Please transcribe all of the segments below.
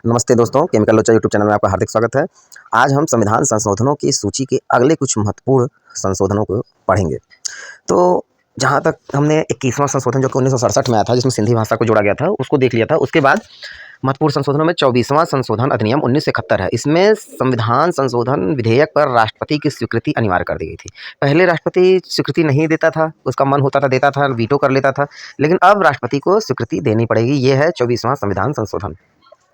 नमस्ते दोस्तों, केमिकल लोचा यूट्यूब चैनल में आपका हार्दिक स्वागत है। आज हम संविधान संशोधनों की सूची के अगले कुछ महत्वपूर्ण संशोधनों को पढ़ेंगे। तो जहाँ तक हमने 21वां संशोधन जो कि 1967 में आया था, जिसमें सिंधी भाषा को जोड़ा गया था, उसको देख लिया था। उसके बाद महत्वपूर्ण संशोधनों में 24वां संशोधन अधिनियम 1971 है। इसमें संविधान संशोधन विधेयक पर राष्ट्रपति की स्वीकृति अनिवार्य कर दी गई थी। पहले राष्ट्रपति स्वीकृति नहीं देता था, उसका मन होता था देता था, वीटो कर लेता था, लेकिन अब राष्ट्रपति को स्वीकृति देनी पड़ेगी। ये है 24वां संविधान संशोधन।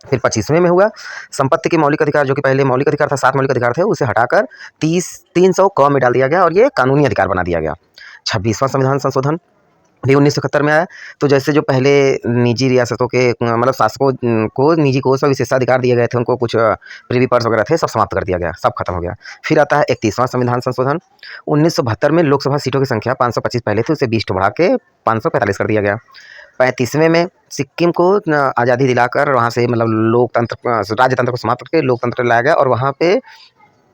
फिर 25वें में हुआ संपत्ति के मौलिक अधिकार, जो कि पहले मौलिक अधिकार था, 7 मौलिक अधिकार थे, उसे हटाकर 300 क में डाल दिया गया और ये कानूनी अधिकार बना दिया गया। 26वां संविधान संशोधन भी 1971 में आया। तो जैसे जो पहले निजी रियासतों के मतलब शासकों को निजी कोष और विशेषाधिकार दिए गए थे, उनको कुछ प्रिवी पर्स वगैरह थे, सब समाप्त कर दिया गया, सब खत्म हो गया। फिर आता है 31वां संविधान संशोधन। 1972 में लोकसभा सीटों की संख्या 525 पहले थी, उसे 20 बढ़ा के 545 कर दिया गया। 35वें में सिक्किम को आज़ादी दिलाकर वहाँ से मतलब लोकतंत्र राजतंत्र को समाप्त करके लोकतंत्र लाया गया और वहाँ पे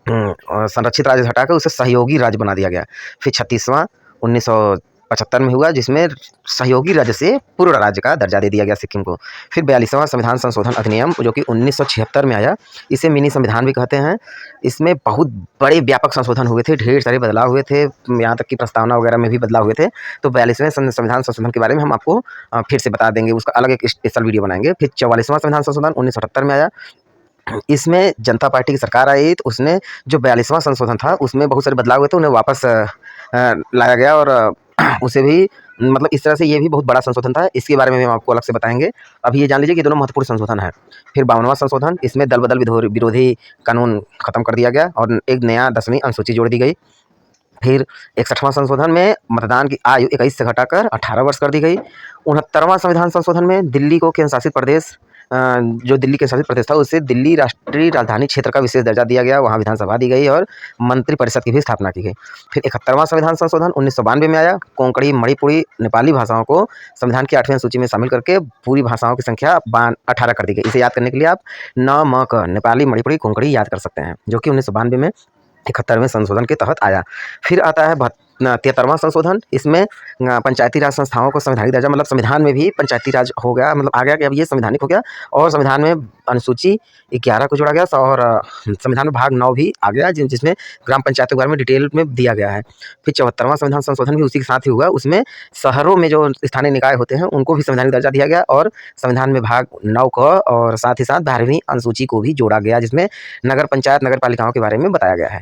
संरक्षित राज्य हटाकर उसे सहयोगी राज्य बना दिया गया। फिर 36वां 1975 में हुआ, जिसमें सहयोगी राज्य से पूर्ण राज्य का दर्जा दे दिया गया सिक्किम को। फिर 42वां संविधान संशोधन अधिनियम, जो कि 1976 में आया, इसे मिनी संविधान भी कहते हैं। इसमें बहुत बड़े व्यापक संशोधन हुए थे, ढेर सारे बदलाव हुए थे, यहाँ तक कि प्रस्तावना वगैरह में भी बदलाव हुए थे। तो 42वें संविधान संशोधन के बारे में हम आपको फिर से बता देंगे, उसका अलग एक स्पेशल वीडियो बनाएंगे। फिर 44वां संविधान संशोधन 1978 में आया। इसमें जनता पार्टी की सरकार आई, तो उसने जो 42वां संशोधन था उसमें बहुत सारे बदलाव हुए थे, उन्हें वापस लाया गया और उसे भी मतलब इस तरह से ये भी बहुत बड़ा संशोधन था। इसके बारे में भी हम आपको अलग से बताएंगे। अभी ये जान लीजिए कि दोनों महत्वपूर्ण संशोधन है। फिर 52वां संशोधन, इसमें दल बदल विरोधी कानून खत्म कर दिया गया और एक नया 10वीं अनुसूची जोड़ दी गई। फिर 61वां संशोधन में मतदान की आयु 21 से घटाकर 18 वर्ष कर दी गई। 69वां संविधान संशोधन में दिल्ली को केंद्र शासित प्रदेश जो दिल्ली के शासित प्रदेश था, उसे दिल्ली राष्ट्रीय राजधानी क्षेत्र का विशेष दर्जा दिया गया, वहाँ विधानसभा दी गई और मंत्रिपरिषद की भी स्थापना की गई। फिर 71वां संविधान संशोधन 1992 में आया। कोंकणी, मणिपुरी, नेपाली भाषाओं को संविधान की 8वीं सूची में शामिल करके पूरी भाषाओं की संख्या 18 कर दी गई। इसे याद करने के लिए आप न म क नेपाली, मणिपुरी, कोंकणी याद कर सकते हैं, जो कि 1992 में 71वें संशोधन के तहत आया। फिर आता है 73वां संशोधन। इसमें पंचायती राज संस्थाओं को संवैधानिक दर्जा, मतलब संविधान में भी पंचायती राज हो गया, मतलब आ गया कि अब ये संवैधानिक हो गया और संविधान में अनुसूची 11 को जोड़ा गया और संविधान में भाग 9 भी आ गया, जिसमें ग्राम पंचायतों के बारे में डिटेल में दिया गया है। फिर 74वां संविधान संशोधन भी उसी के साथ ही हुआ। उसमें शहरों में जो स्थानीय निकाय होते हैं उनको भी संवैधानिक दर्जा दिया गया और संविधान में भाग 9 को और साथ ही साथ 12वीं अनुसूची को भी जोड़ा गया, जिसमें नगर पंचायत, नगर पालिकाओं के बारे में बताया गया है।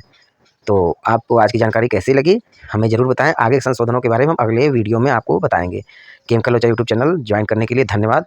तो आपको आज की जानकारी कैसी लगी हमें ज़रूर बताएं। आगे संशोधनों के बारे में हम अगले वीडियो में आपको बताएंगे। केमिकल लोचा यूट्यूब चैनल ज्वाइन करने के लिए धन्यवाद।